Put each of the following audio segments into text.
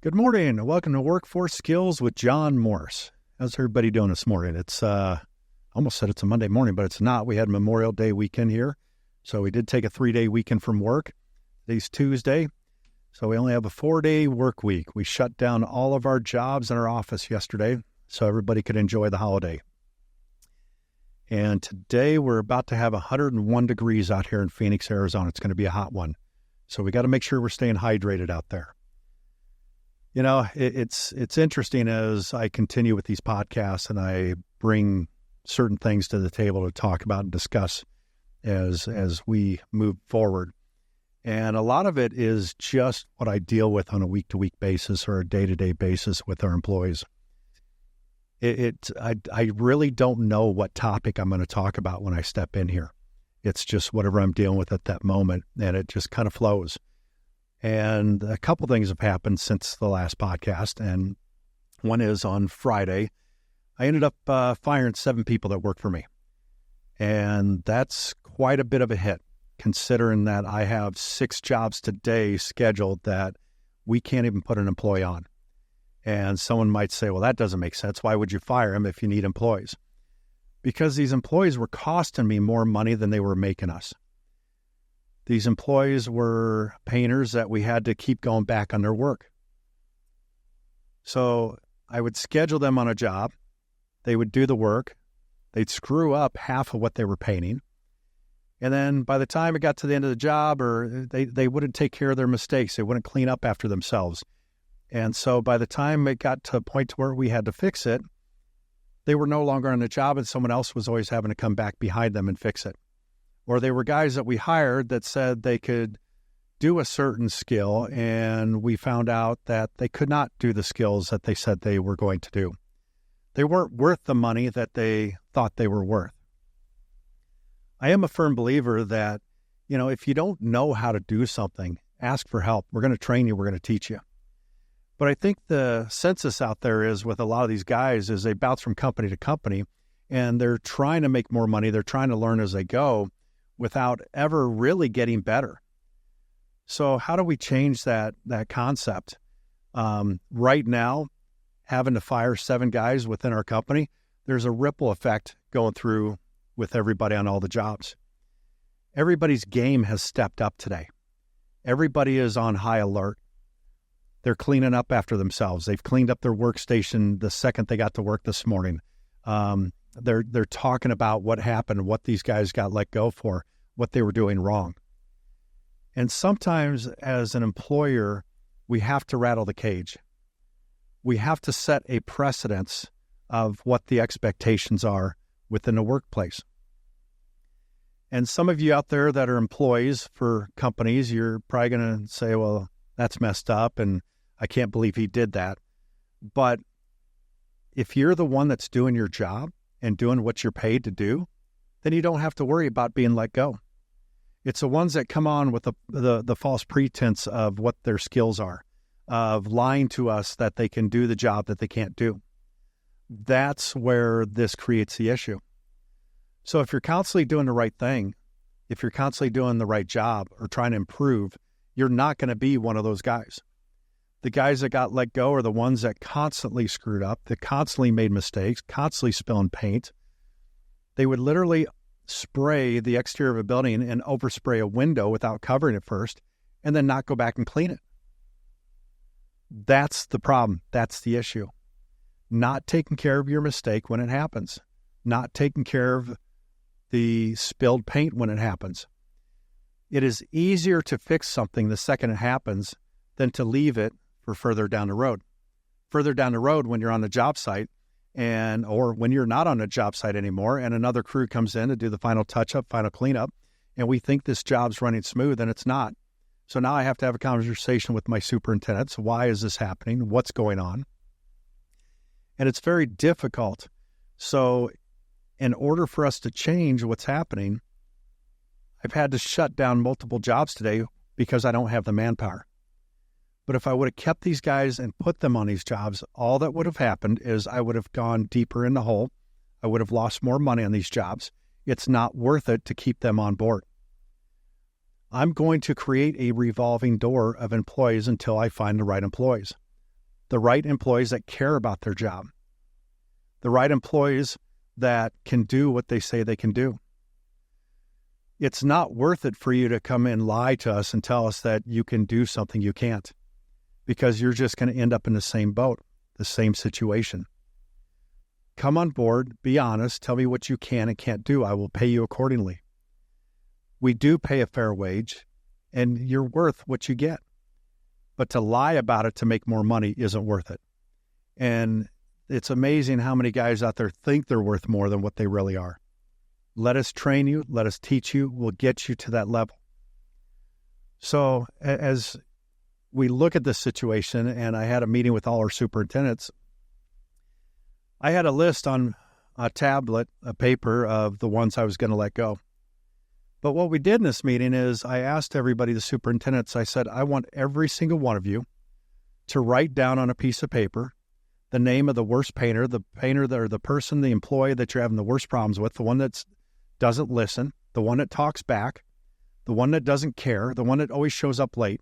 Good morning and welcome to Workforce Skills with John Morse. How's everybody doing this morning? It's almost said it's a Monday morning, but it's not. We had Memorial Day weekend here, so we did take a 3-day weekend from work. Today's Tuesday, so we only have a 4-day work week. We shut down all of our jobs in our office yesterday so everybody could enjoy the holiday. And today we're about to have 101 degrees out here in Phoenix, Arizona. It's going to be a hot one, so we got to make sure we're staying hydrated out there. You know, it's interesting as I continue with these podcasts and I bring certain things to the table to talk about and discuss as we move forward. And a lot of it is just what I deal with on a week-to-week basis or a day-to-day basis with our employees. I really don't know what topic I'm going to talk about when I step in here. It's just whatever I'm dealing with at that moment, and it just kind of flows. And a couple things have happened since the last podcast, and one is on Friday, I ended up firing 7 people that work for me. And that's quite a bit of a hit, considering that I have 6 jobs today scheduled that we can't even put an employee on. And someone might say, well, that doesn't make sense. Why would you fire them if you need employees? Because these employees were costing me more money than they were making us. These employees were painters that we had to keep going back on their work. So I would schedule them on a job. They would do the work. They'd screw up half of what they were painting. And then by the time it got to the end of the job, or they wouldn't take care of their mistakes. They wouldn't clean up after themselves. And so by the time it got to a point where we had to fix it, they were no longer on the job and someone else was always having to come back behind them and fix it. Or they were guys that we hired that said they could do a certain skill, and we found out that they could not do the skills that they said they were going to do. They weren't worth the money that they thought they were worth. I am a firm believer that, if you don't know how to do something, ask for help. We're going to train you. We're going to teach you. But I think the census out there is with a lot of these guys is they bounce from company to company, and they're trying to make more money. They're trying to learn as they go, without ever really getting better. So how do we change that concept? Right now, having to fire 7 guys within our company, there's a ripple effect going through with everybody on all the jobs. Everybody's game has stepped up today. Everybody is on high alert. They're cleaning up after themselves. They've cleaned up their workstation the second they got to work this morning. They're talking about what happened, what these guys got let go for, what they were doing wrong. And sometimes as an employer, we have to rattle the cage. We have to set a precedence of what the expectations are within the workplace. And some of you out there that are employees for companies, you're probably going to say, well, that's messed up and I can't believe he did that. But if you're the one that's doing your job, and doing what you're paid to do, then you don't have to worry about being let go. It's the ones that come on with the false pretense of what their skills are, of lying to us that they can do the job that they can't do. That's where this creates the issue. So if you're constantly doing the right thing, if you're constantly doing the right job or trying to improve, you're not going to be one of those guys. The guys that got let go are the ones that constantly screwed up, that constantly made mistakes, constantly spilling paint. They would literally spray the exterior of a building and overspray a window without covering it first, and then not go back and clean it. That's the problem. That's the issue. Not taking care of your mistake when it happens. Not taking care of the spilled paint when it happens. It is easier to fix something the second it happens than to leave it for further down the road. Further down the road when you're on the job site or when you're not on a job site anymore and another crew comes in to do the final touch-up, final cleanup, and we think this job's running smooth and it's not. So now I have to have a conversation with my superintendents. Why is this happening? What's going on? And it's very difficult. So in order for us to change what's happening, I've had to shut down multiple jobs today because I don't have the manpower. But if I would have kept these guys and put them on these jobs, all that would have happened is I would have gone deeper in the hole. I would have lost more money on these jobs. It's not worth it to keep them on board. I'm going to create a revolving door of employees until I find the right employees. the right employees that care about their job, the right employees that can do what they say they can do. It's not worth it for you to come and lie to us and tell us that you can do something you can't, because you're just going to end up in the same boat, the same situation. Come on board, be honest, tell me what you can and can't do. I will pay you accordingly. We do pay a fair wage, and you're worth what you get. But to lie about it to make more money isn't worth it. And it's amazing how many guys out there think they're worth more than what they really are. Let us train you. Let us teach you. We'll get you to that level. So as we look at this situation, and I had a meeting with all our superintendents, I had a list on a tablet, a paper of the ones I was going to let go. But what we did in this meeting is I asked everybody, the superintendents, I said, I want every single one of you to write down on a piece of paper the name of the worst painter, or the person, the employee that you're having the worst problems with, the one that doesn't listen, the one that talks back, the one that doesn't care, the one that always shows up late.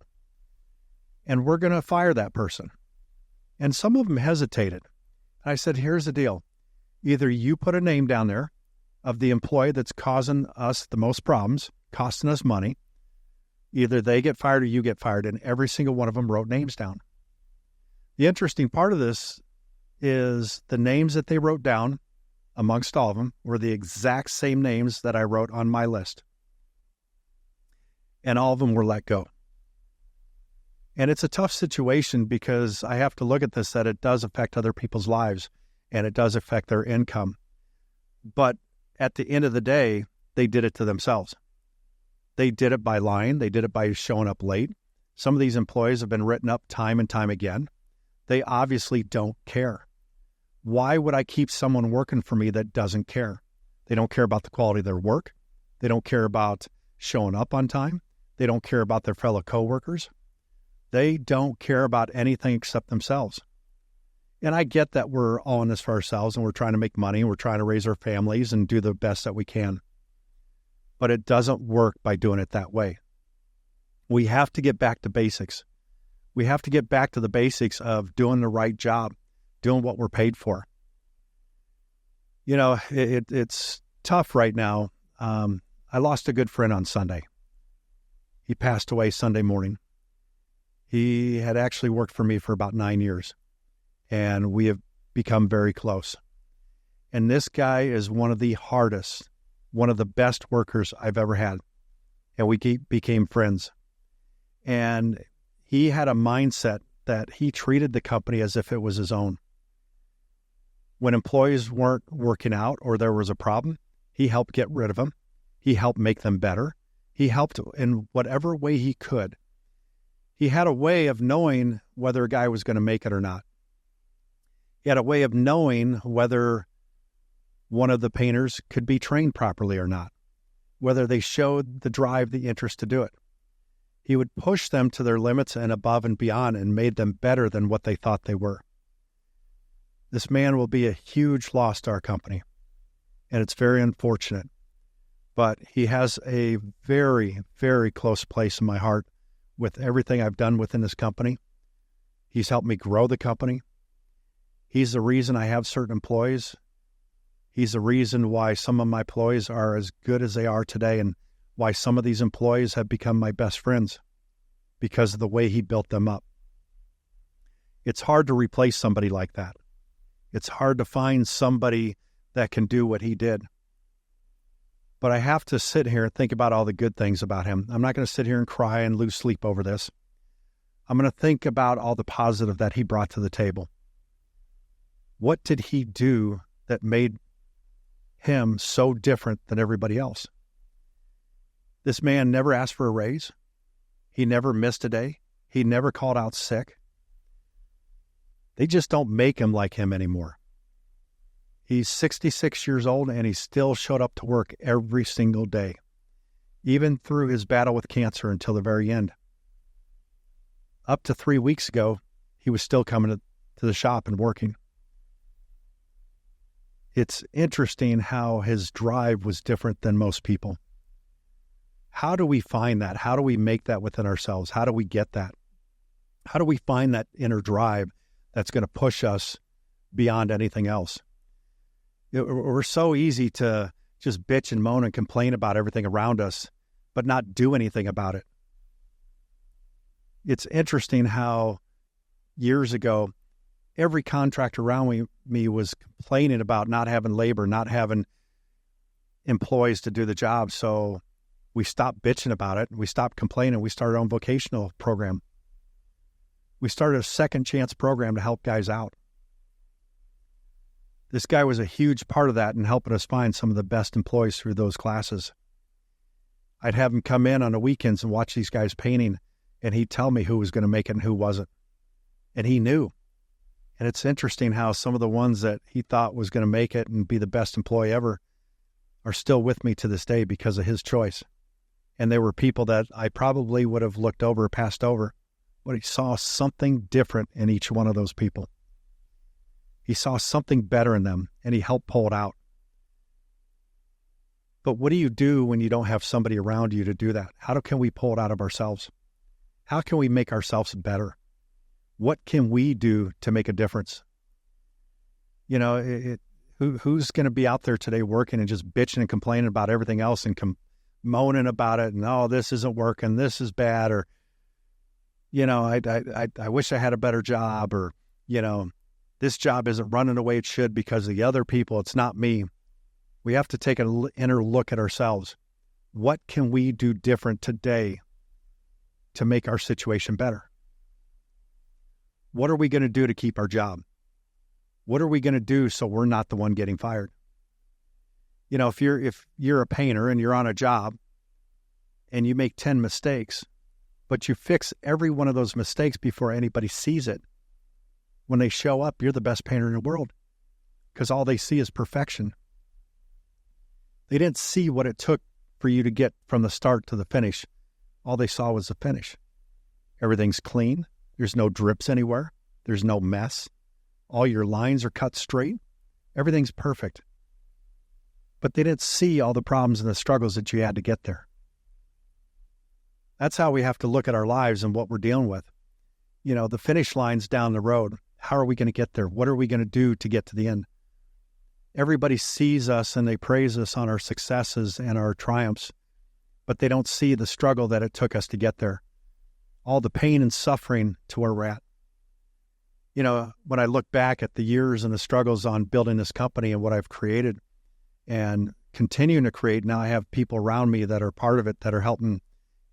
And we're going to fire that person. And some of them hesitated. And I said, here's the deal. Either you put a name down there of the employee that's causing us the most problems, costing us money. Either they get fired or you get fired. And every single one of them wrote names down. The interesting part of this is the names that they wrote down amongst all of them were the exact same names that I wrote on my list. And all of them were let go. And it's a tough situation because I have to look at this, that it does affect other people's lives and it does affect their income. But at the end of the day, they did it to themselves. They did it by lying. They did it by showing up late. Some of these employees have been written up time and time again. They obviously don't care. Why would I keep someone working for me that doesn't care? They don't care about the quality of their work. They don't care about showing up on time. They don't care about their fellow coworkers. They don't care about anything except themselves. And I get that we're all in this for ourselves and we're trying to make money and we're trying to raise our families and do the best that we can. But it doesn't work by doing it that way. We have to get back to basics. We have to get back to the basics of doing the right job, doing what we're paid for. You know, it's tough right now. I lost a good friend on Sunday. He passed away Sunday morning. He had actually worked for me for about 9 years, and we have become very close. And this guy is one of the hardest, one of the best workers I've ever had, and we became friends. And he had a mindset that he treated the company as if it was his own. When employees weren't working out or there was a problem, he helped get rid of them. He helped make them better. He helped in whatever way he could. He had a way of knowing whether a guy was going to make it or not. He had a way of knowing whether one of the painters could be trained properly or not, whether they showed the drive, the interest to do it. He would push them to their limits and above and beyond and made them better than what they thought they were. This man will be a huge loss to our company, and it's very unfortunate. But he has a very, very close place in my heart with everything I've done within this company. He's helped me grow the company. He's the reason I have certain employees. He's the reason why some of my employees are as good as they are today and why some of these employees have become my best friends because of the way he built them up. It's hard to replace somebody like that. It's hard to find somebody that can do what he did. But I have to sit here and think about all the good things about him. I'm not going to sit here and cry and lose sleep over this. I'm going to think about all the positive that he brought to the table. What did he do that made him so different than everybody else? This man never asked for a raise. He never missed a day. He never called out sick. They just don't make him like him anymore. He's 66 years old and he still showed up to work every single day, even through his battle with cancer until the very end. Up to 3 weeks ago, he was still coming to the shop and working. It's interesting how his drive was different than most people. How do we find that? How do we make that within ourselves? How do we get that? How do we find that inner drive that's going to push us beyond anything else. We're so easy to just bitch and moan and complain about everything around us, but not do anything about it. It's interesting how years ago, every contractor around me was complaining about not having labor, not having employees to do the job. So we stopped bitching about it. We stopped complaining. We started our own vocational program. We started a second chance program to help guys out. This guy was a huge part of that in helping us find some of the best employees through those classes. I'd have him come in on the weekends and watch these guys painting, and he'd tell me who was going to make it and who wasn't. And he knew. And it's interesting how some of the ones that he thought was going to make it and be the best employee ever are still with me to this day because of his choice. And there were people that I probably would have looked over or passed over, but he saw something different in each one of those people. He saw something better in them, and he helped pull it out. But what do you do when you don't have somebody around you to do that? How can we pull it out of ourselves? How can we make ourselves better? What can we do to make a difference? You know, who's going to be out there today working and just bitching and complaining about everything else and moaning about it and, oh, this isn't working, this is bad, or, you know, I wish I had a better job, or, you know, this job isn't running the way it should because of the other people, it's not me. We have to take an inner look at ourselves. What can we do different today to make our situation better? What are we going to do to keep our job? What are we going to do so we're not the one getting fired? You know, if you're a painter and you're on a job and you make 10 mistakes, but you fix every one of those mistakes before anybody sees it, when they show up, you're the best painter in the world because all they see is perfection. They didn't see what it took for you to get from the start to the finish. All they saw was the finish. Everything's clean. There's no drips anywhere. There's no mess. All your lines are cut straight. Everything's perfect. But they didn't see all the problems and the struggles that you had to get there. That's how we have to look at our lives and what we're dealing with. You know, the finish line's down the road. How are we going to get there? What are we going to do to get to the end? Everybody sees us and they praise us on our successes and our triumphs, but they don't see the struggle that it took us to get there. All the pain and suffering to where we're at. You know, when I look back at the years and the struggles on building this company and what I've created and continuing to create, now I have people around me that are part of it that are helping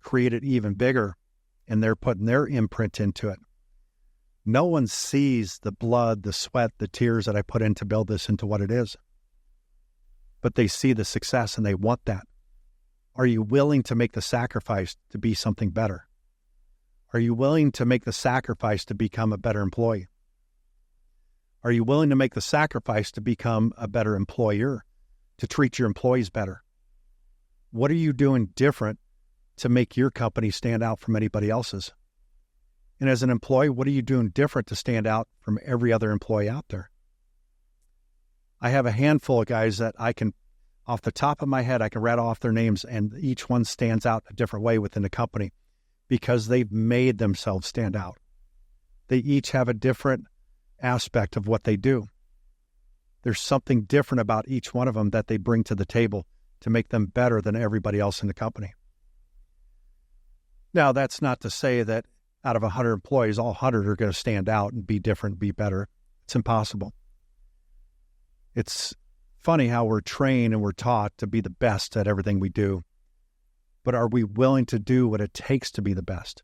create it even bigger, and they're putting their imprint into it. No one sees the blood, the sweat, the tears that I put in to build this into what it is. But they see the success and they want that. Are you willing to make the sacrifice to be something better? Are you willing to make the sacrifice to become a better employee? Are you willing to make the sacrifice to become a better employer, to treat your employees better? What are you doing different to make your company stand out from anybody else's? And as an employee, what are you doing different to stand out from every other employee out there? I have a handful of guys that I can, off the top of my head, I can rattle off their names, and each one stands out a different way within the company because they've made themselves stand out. They each have a different aspect of what they do. There's something different about each one of them that they bring to the table to make them better than everybody else in the company. Now, that's not to say that out of 100 employees, all 100 are going to stand out and be different, be better. It's impossible. It's funny how we're trained and we're taught to be the best at everything we do. But are we willing to do what it takes to be the best?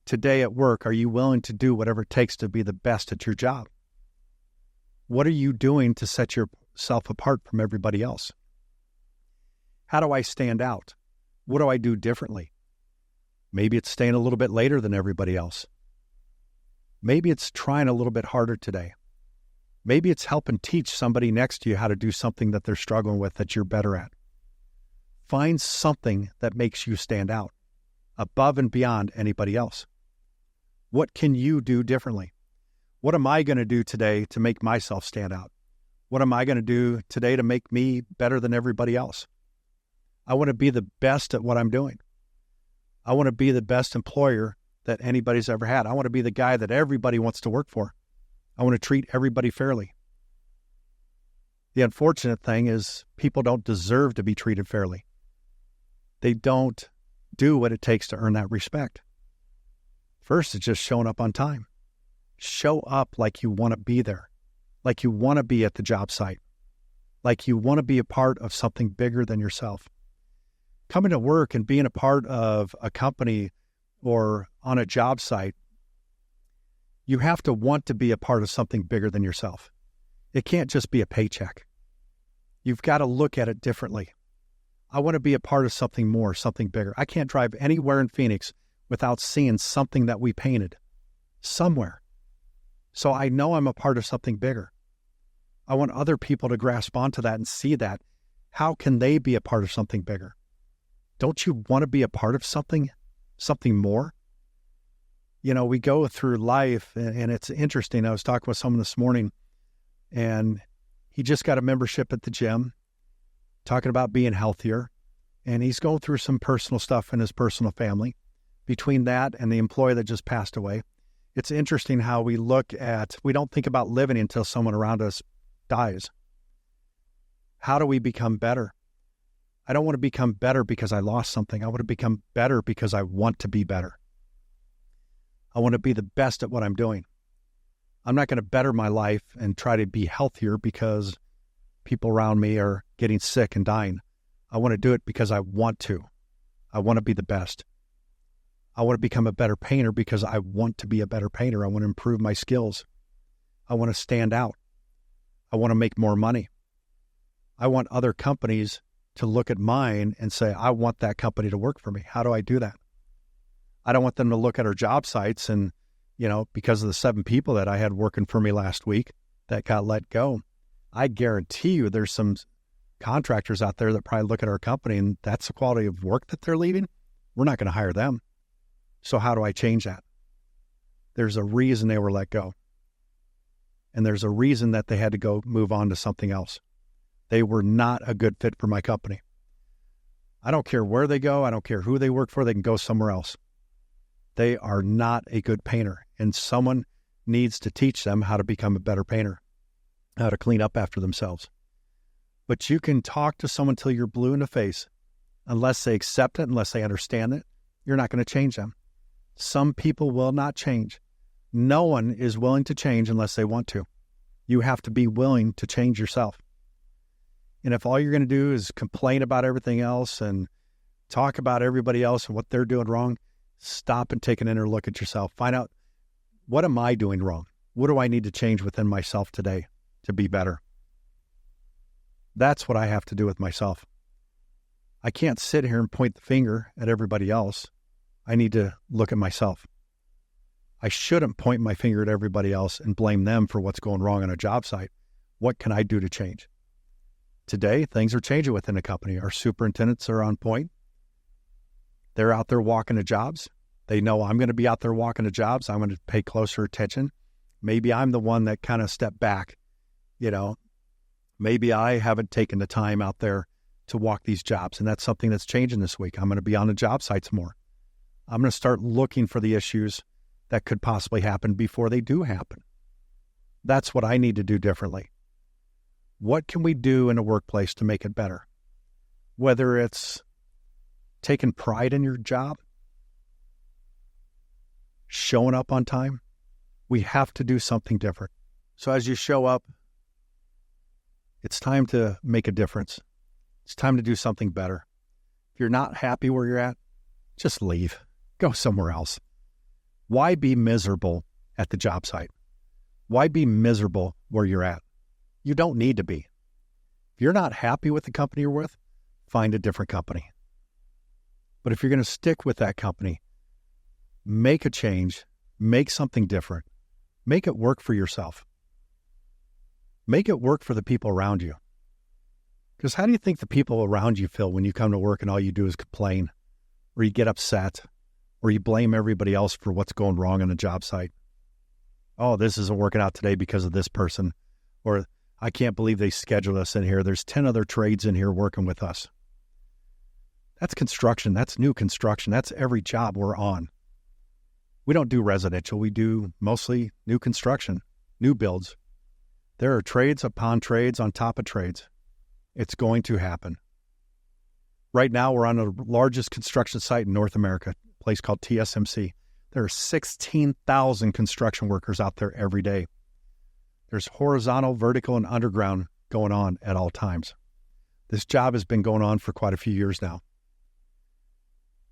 Today at work, are you willing to do whatever it takes to be the best at your job? What are you doing to set yourself apart from everybody else? How do I stand out? What do I do differently? Maybe it's staying a little bit later than everybody else. Maybe it's trying a little bit harder today. Maybe it's helping teach somebody next to you how to do something that they're struggling with that you're better at. Find something that makes you stand out above and beyond anybody else. What can you do differently? What am I going to do today to make myself stand out? What am I going to do today to make me better than everybody else? I want to be the best at what I'm doing. I want to be the best employer that anybody's ever had. I want to be the guy that everybody wants to work for. I want to treat everybody fairly. The unfortunate thing is people don't deserve to be treated fairly. They don't do what it takes to earn that respect. First, it's just showing up on time. Show up like you want to be there, like you want to be at the job site, like you want to be a part of something bigger than yourself. Coming to work and being a part of a company or on a job site, you have to want to be a part of something bigger than yourself. It can't just be a paycheck. You've got to look at it differently. I want to be a part of something more, something bigger. I can't drive anywhere in Phoenix without seeing something that we painted somewhere. So I know I'm a part of something bigger. I want other people to grasp onto that and see that. How can they be a part of something bigger? Don't you want to be a part of something more? You know, we go through life, and it's interesting. I was talking with someone this morning, and he just got a membership at the gym, talking about being healthier, and he's going through some personal stuff in his personal family. Between that and the employee that just passed away, it's interesting how we don't think about living until someone around us dies. How do we become better? I don't want to become better because I lost something. I want to become better because I want to be better. I want to be the best at what I'm doing. I'm not going to better my life and try to be healthier because people around me are getting sick and dying. I want to do it because I want to. I want to be the best. I want to become a better painter because I want to be a better painter. I want to improve my skills. I want to stand out. I want to make more money. I want other companies to look at mine and say, I want that company to work for me. How do I do that? I don't want them to look at our job sites and, because of the 7 people that I had working for me last week that got let go, I guarantee you there's some contractors out there that probably look at our company and that's the quality of work that they're leaving. We're not going to hire them. So how do I change that? There's a reason they were let go. And there's a reason that they had to go move on to something else. They were not a good fit for my company. I don't care where they go. I don't care who they work for. They can go somewhere else. They are not a good painter. And someone needs to teach them how to become a better painter, how to clean up after themselves. But you can talk to someone till you're blue in the face. Unless they accept it, unless they understand it, you're not going to change them. Some people will not change. No one is willing to change unless they want to. You have to be willing to change yourself. And if all you're going to do is complain about everything else and talk about everybody else and what they're doing wrong, stop and take an inner look at yourself. Find out, what am I doing wrong? What do I need to change within myself today to be better? That's what I have to do with myself. I can't sit here and point the finger at everybody else. I need to look at myself. I shouldn't point my finger at everybody else and blame them for what's going wrong on a job site. What can I do to change? Today, things are changing within the company. Our superintendents are on point. They're out there walking to jobs. They know I'm going to be out there walking to jobs. I'm going to pay closer attention. Maybe I'm the one that kind of stepped back. Maybe I haven't taken the time out there to walk these jobs, and that's something that's changing this week. I'm going to be on the job sites more. I'm going to start looking for the issues that could possibly happen before they do happen. That's what I need to do differently. What can we do in a workplace to make it better? Whether it's taking pride in your job, showing up on time, we have to do something different. So as you show up, it's time to make a difference. It's time to do something better. If you're not happy where you're at, just leave. Go somewhere else. Why be miserable at the job site? Why be miserable where you're at? You don't need to be. If you're not happy with the company you're with, find a different company. But if you're going to stick with that company, make a change, make something different, make it work for yourself. Make it work for the people around you. Because how do you think the people around you feel when you come to work and all you do is complain, or you get upset, or you blame everybody else for what's going wrong on the job site? Oh, this isn't working out today because of this person. Or I can't believe they scheduled us in here. There's 10 other trades in here working with us. That's construction. That's new construction. That's every job we're on. We don't do residential. We do mostly new construction, new builds. There are trades upon trades on top of trades. It's going to happen. Right now, we're on the largest construction site in North America, a place called TSMC. There are 16,000 construction workers out there every day. There's horizontal, vertical, and underground going on at all times. This job has been going on for quite a few years now.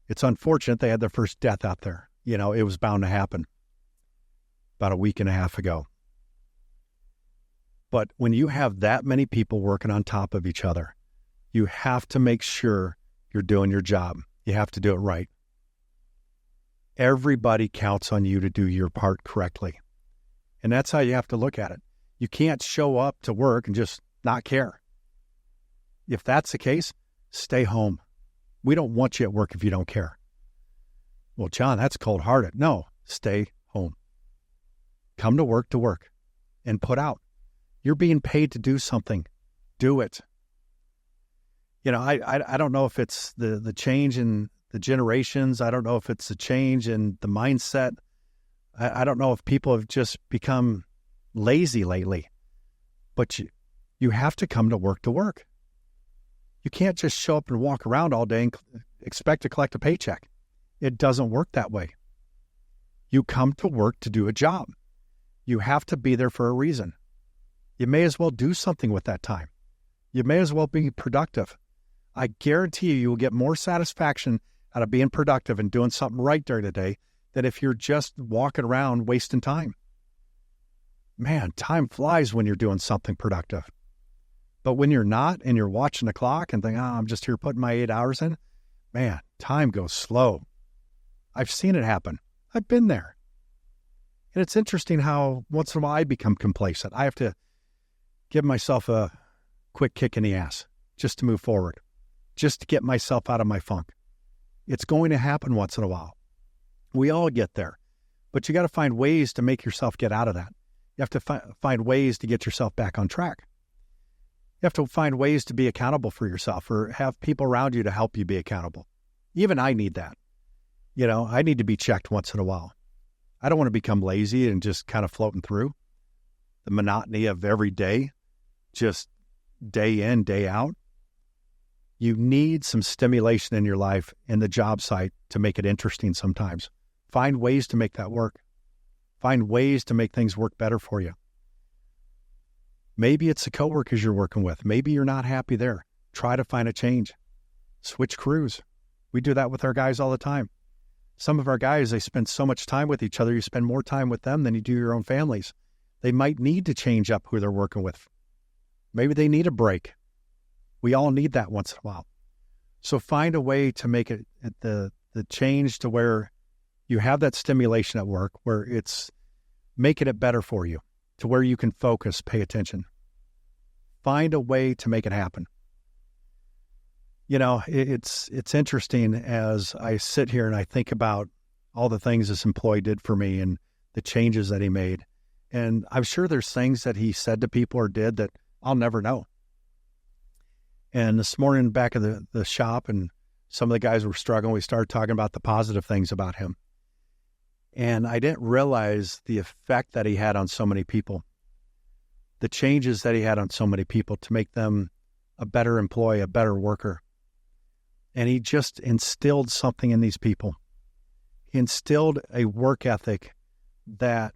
It's unfortunate they had their first death out there. It was bound to happen about a week and a half ago. But when you have that many people working on top of each other, you have to make sure you're doing your job. You have to do it right. Everybody counts on you to do your part correctly. And that's how you have to look at it. You can't show up to work and just not care. If that's the case, stay home. We don't want you at work if you don't care. Well, John, that's cold-hearted. No, stay home. Come to work and put out. You're being paid to do something. Do it. I don't know if it's the change in the generations. I don't know if it's a change in the mindset. I don't know if people have just become lazy lately. But you have to come to work. You can't just show up and walk around all day and expect to collect a paycheck. It doesn't work that way. You come to work to do a job. You have to be there for a reason. You may as well do something with that time. You may as well be productive. I guarantee you will get more satisfaction out of being productive and doing something right during the day than if you're just walking around wasting time. Man, time flies when you're doing something productive. But when you're not and you're watching the clock and think, I'm just here putting my 8 hours in, man, time goes slow. I've seen it happen. I've been there. And it's interesting how once in a while I become complacent. I have to give myself a quick kick in the ass just to move forward, just to get myself out of my funk. It's going to happen once in a while. We all get there, but you got to find ways to make yourself get out of that. You have to find ways to get yourself back on track. You have to find ways to be accountable for yourself or have people around you to help you be accountable. Even I need that. I need to be checked once in a while. I don't want to become lazy and just kind of floating through the monotony of every day, just day in, day out. You need some stimulation in your life in the job site to make it interesting sometimes. Find ways to make that work. Find ways to make things work better for you. Maybe it's the coworkers you're working with. Maybe you're not happy there. Try to find a change. Switch crews. We do that with our guys all the time. Some of our guys, they spend so much time with each other, you spend more time with them than you do your own families. They might need to change up who they're working with. Maybe they need a break. We all need that once in a while. So find a way to make it the change to where you have that stimulation at work, where it's making it better for you, to where you can focus, pay attention. Find a way to make it happen. It's interesting as I sit here and I think about all the things this employee did for me and the changes that he made. And I'm sure there's things that he said to people or did that I'll never know. And this morning back in the shop, and some of the guys were struggling, we started talking about the positive things about him. And I didn't realize the effect that he had on so many people, the changes that he had on so many people to make them a better employee, a better worker. And he just instilled something in these people. He instilled a work ethic that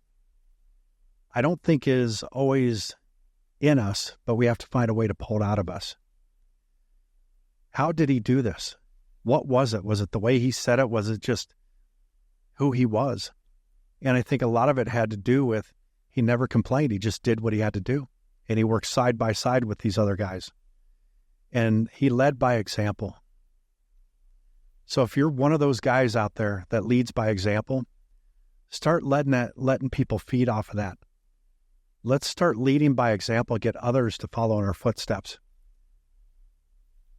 I don't think is always in us, but we have to find a way to pull it out of us. How did he do this? What was it? Was it the way he said it? Was it just who he was? And I think a lot of it had to do with he never complained. He just did what he had to do. And he worked side by side with these other guys. And he led by example. So if you're one of those guys out there that leads by example, start letting people feed off of that. Let's start leading by example, get others to follow in our footsteps.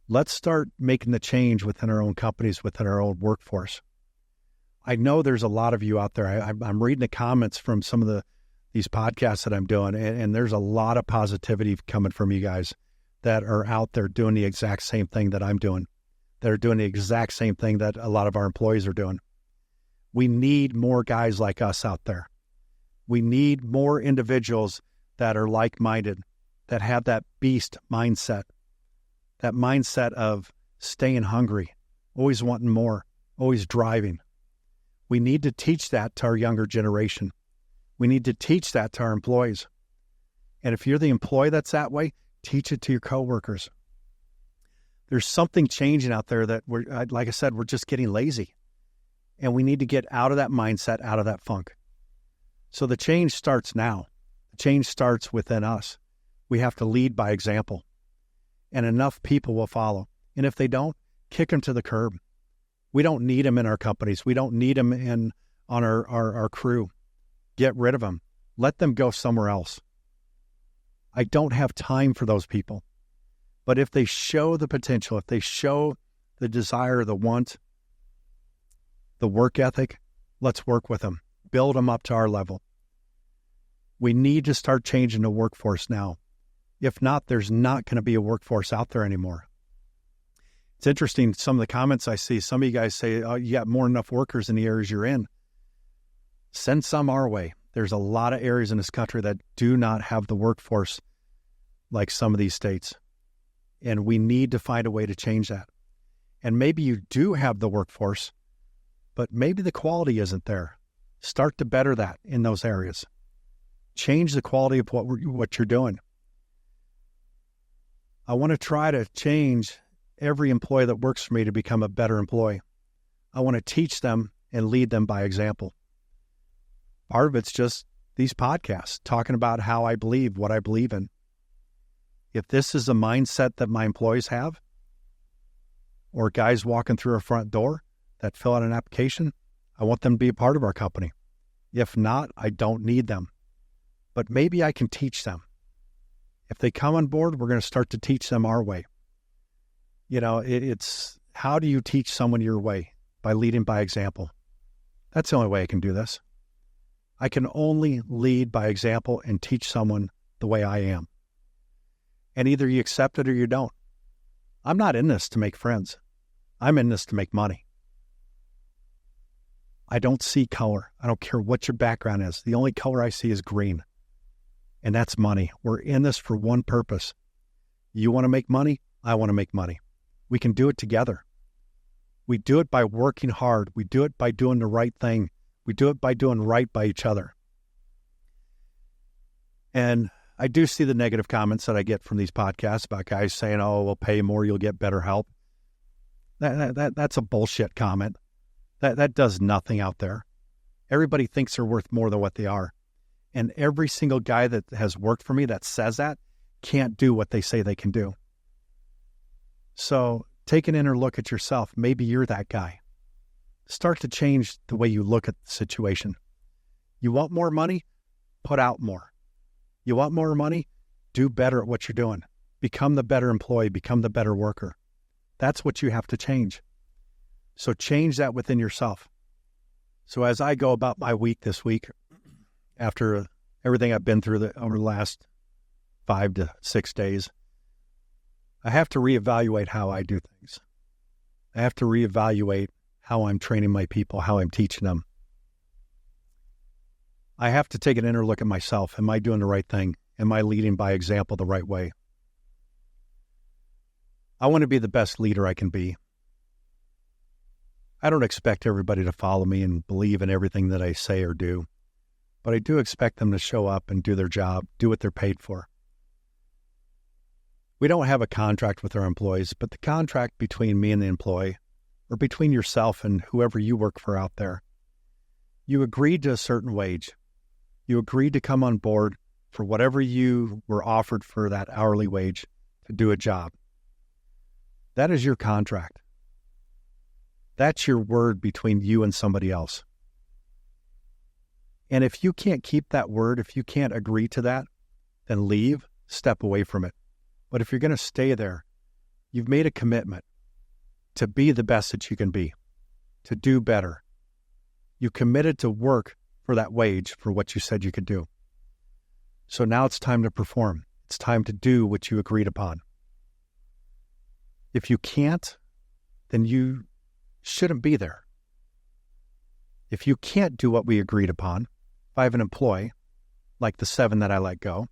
Let's start making the change within our own companies, within our own workforce. I know there's a lot of you out there. I'm reading the comments from some of these podcasts that I'm doing, and there's a lot of positivity coming from you guys that are out there doing the exact same thing that I'm doing, that are doing the exact same thing that a lot of our employees are doing. We need more guys like us out there. We need more individuals that are like-minded, that have that beast mindset, that mindset of staying hungry, always wanting more, always driving. We need to teach that to our younger generation. We need to teach that to our employees. And if you're the employee that's that way, teach it to your coworkers. There's something changing out there that like I said, we're just getting lazy. And we need to get out of that mindset, out of that funk. So the change starts now. The change starts within us. We have to lead by example. And enough people will follow. And if they don't, kick them to the curb. We don't need them in our companies. We don't need them on our crew. Get rid of them. Let them go somewhere else. I don't have time for those people. But if they show the potential, if they show the desire, the want, the work ethic, let's work with them. Build them up to our level. We need to start changing the workforce now. If not, there's not going to be a workforce out there anymore. It's interesting, some of the comments I see, some of you guys say, oh, you got more than enough workers in the areas you're in. Send some our way. There's a lot of areas in this country that do not have the workforce like some of these states. And we need to find a way to change that. And maybe you do have the workforce, but maybe the quality isn't there. Start to better that in those areas. Change the quality of what you're doing. I want to try to change every employee that works for me to become a better employee. I want to teach them and lead them by example. Part of it's just these podcasts, talking about how I believe, what I believe in. If this is a mindset that my employees have, or guys walking through our front door that fill out an application, I want them to be a part of our company. If not, I don't need them. But maybe I can teach them. If they come on board, we're going to start to teach them our way. You know, it's how do you teach someone your way? By leading by example. That's the only way I can do this. I can only lead by example and teach someone the way I am. And either you accept it or you don't. I'm not in this to make friends. I'm in this to make money. I don't see color. I don't care what your background is. The only color I see is green. And that's money. We're in this for one purpose. You want to make money? I want to make money. We can do it together. We do it by working hard. We do it by doing the right thing. We do it by doing right by each other. And I do see the negative comments that I get from these podcasts about guys saying, oh, we'll pay more, you'll get better help. That's a bullshit comment. That does nothing out there. Everybody thinks they're worth more than what they are. And every single guy that has worked for me that says that can't do what they say they can do. So take an inner look at yourself. Maybe you're that guy. Start to change the way you look at the situation. You want more money? Put out more. You want more money? Do better at what you're doing. Become the better employee. Become the better worker. That's what you have to change. So change that within yourself. So as I go about my week this week, after everything I've been through over the last 5 to 6 days, I have to reevaluate how I do things. I have to reevaluate how I'm training my people, how I'm teaching them. I have to take an inner look at myself. Am I doing the right thing? Am I leading by example the right way? I want to be the best leader I can be. I don't expect everybody to follow me and believe in everything that I say or do, but I do expect them to show up and do their job, do what they're paid for. We don't have a contract with our employees, but the contract between me and the employee, or between yourself and whoever you work for out there, you agreed to a certain wage. You agreed to come on board for whatever you were offered for that hourly wage to do a job. That is your contract. That's your word between you and somebody else. And if you can't keep that word, if you can't agree to that, then leave, step away from it. But if you're going to stay there, you've made a commitment to be the best that you can be, to do better. You committed to work for that wage for what you said you could do. So now it's time to perform. It's time to do what you agreed upon. If you can't, then you shouldn't be there. If you can't do what we agreed upon, if I have an employee, like the 7 that I let go,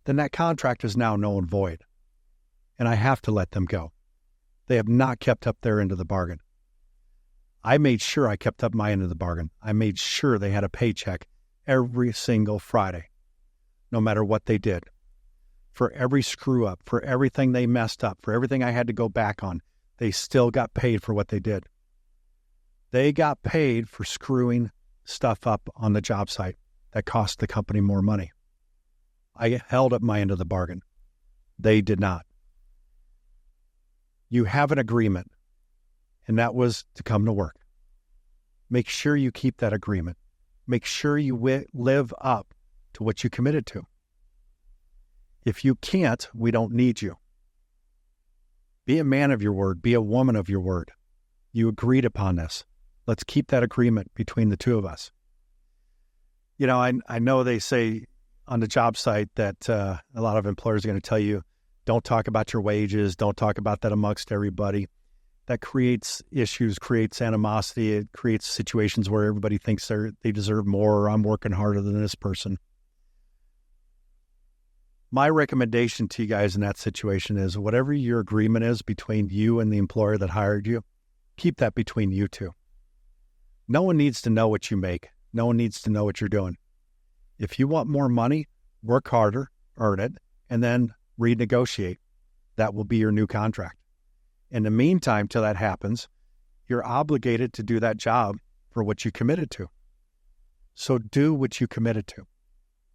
then that contract is now null and void, and I have to let them go. They have not kept up their end of the bargain. I made sure I kept up my end of the bargain. I made sure they had a paycheck every single Friday, no matter what they did. For every screw up, for everything they messed up, for everything I had to go back on, they still got paid for what they did. They got paid for screwing stuff up on the job site that cost the company more money. I held up my end of the bargain. They did not. You have an agreement, and that was to come to work. Make sure you keep that agreement. Make sure you live up to what you committed to. If you can't, we don't need you. Be a man of your word. Be a woman of your word. You agreed upon this. Let's keep that agreement between the two of us. You know, I know they say on the job site that a lot of employers are going to tell you, don't talk about your wages, don't talk about that amongst everybody. That creates issues, creates animosity. It creates situations where everybody thinks they deserve more, or I'm working harder than this person. My recommendation to you guys in that situation is whatever your agreement is between you and the employer that hired you, keep that between you two. No one needs to know what you make. No one needs to know what you're doing. If you want more money, work harder, earn it, and then renegotiate. That will be your new contract. In the meantime, till that happens, you're obligated to do that job for what you committed to. So do what you committed to.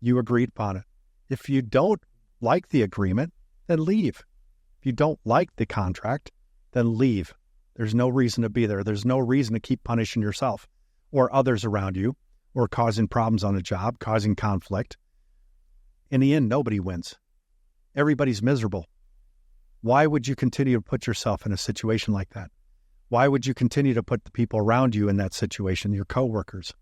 You agreed upon it. If you don't like the agreement, then leave. If you don't like the contract, then leave. There's no reason to be there. There's no reason to keep punishing yourself or others around you or causing problems on the job, causing conflict. In the end, nobody wins. Everybody's miserable. Why would you continue to put yourself in a situation like that? Why would you continue to put the people around you in that situation, your coworkers?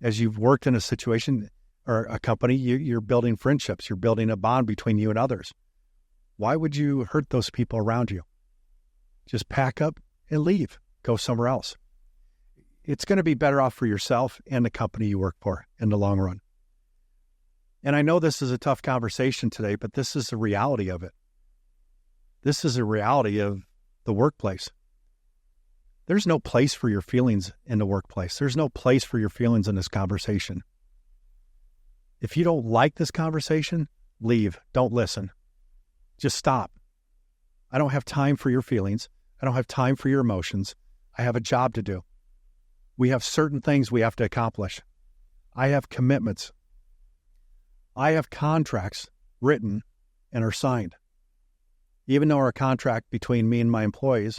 As you've worked in a situation or a company, you're building friendships. You're building a bond between you and others. Why would you hurt those people around you? Just pack up and leave. Go somewhere else. It's going to be better off for yourself and the company you work for in the long run. And I know this is a tough conversation today, but this is the reality of it. This is a reality of the workplace. There's no place for your feelings in the workplace. There's no place for your feelings in this conversation. If you don't like this conversation, leave. Don't listen. Just stop. I don't have time for your feelings. I don't have time for your emotions. I have a job to do. We have certain things we have to accomplish. I have commitments. I have contracts written and are signed. Even though our contract between me and my employees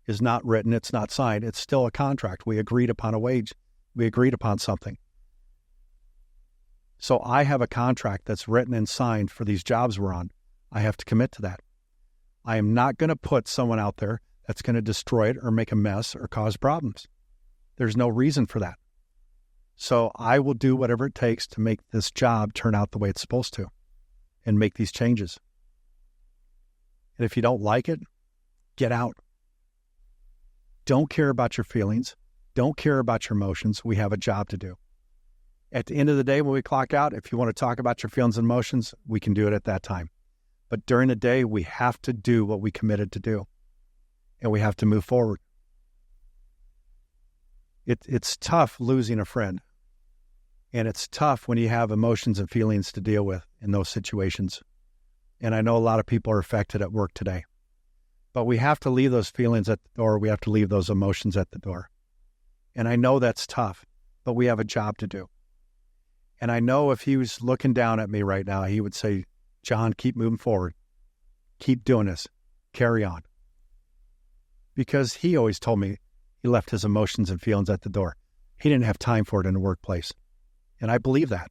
is not written, it's not signed, it's still a contract. We agreed upon a wage. We agreed upon something. So I have a contract that's written and signed for these jobs we're on. I have to commit to that. I am not going to put someone out there that's going to destroy it or make a mess or cause problems. There's no reason for that. So I will do whatever it takes to make this job turn out the way it's supposed to and make these changes. And if you don't like it, get out. Don't care about your feelings. Don't care about your emotions. We have a job to do. At the end of the day, when we clock out, if you want to talk about your feelings and emotions, we can do it at that time. But during the day, we have to do what we committed to do. And we have to move forward. It's tough losing a friend. And it's tough when you have emotions and feelings to deal with in those situations. And I know a lot of people are affected at work today. But we have to leave those feelings at the door. We have to leave those emotions at the door. And I know that's tough, but we have a job to do. And I know if he was looking down at me right now, he would say, John, keep moving forward. Keep doing this. Carry on. Because he always told me he left his emotions and feelings at the door. He didn't have time for it in the workplace. And I believe that.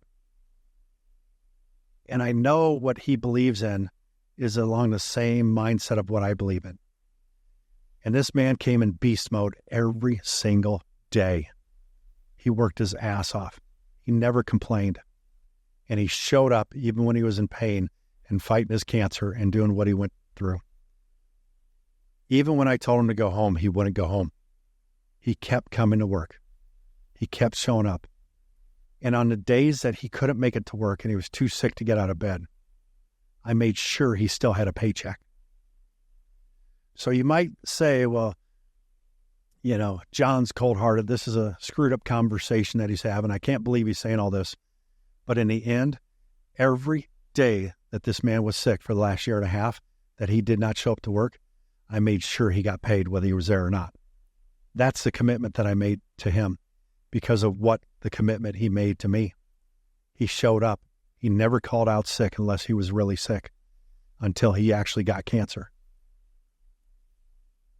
And I know what he believes in is along the same mindset of what I believe in. And this man came in beast mode every single day. He worked his ass off. He never complained. And he showed up even when he was in pain and fighting his cancer and doing what he went through. Even when I told him to go home, he wouldn't go home. He kept coming to work. He kept showing up. And on the days that he couldn't make it to work and he was too sick to get out of bed, I made sure he still had a paycheck. So you might say, well, John's cold-hearted. This is a screwed-up conversation that he's having. I can't believe he's saying all this. But in the end, every day that this man was sick for the last year and a half, that he did not show up to work, I made sure he got paid whether he was there or not. That's the commitment that I made to him because of what the commitment he made to me. He showed up. He never called out sick unless he was really sick until he actually got cancer.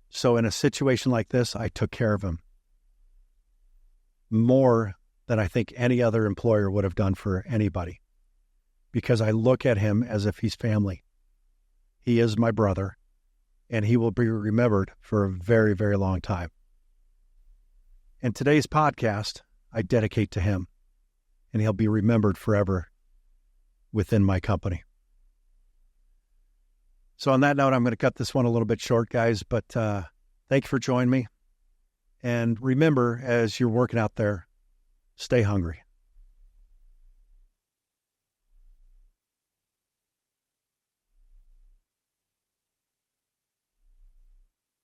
So in a situation like this, I took care of him more than I think any other employer would have done for anybody, because I look at him as if he's family. He is my brother, and he will be remembered for a very, very long time. And today's podcast, I dedicate to him, and he'll be remembered forever within my company. So on that note, I'm going to cut this one a little bit short, guys, but thank you for joining me. And remember, as you're working out there, stay hungry.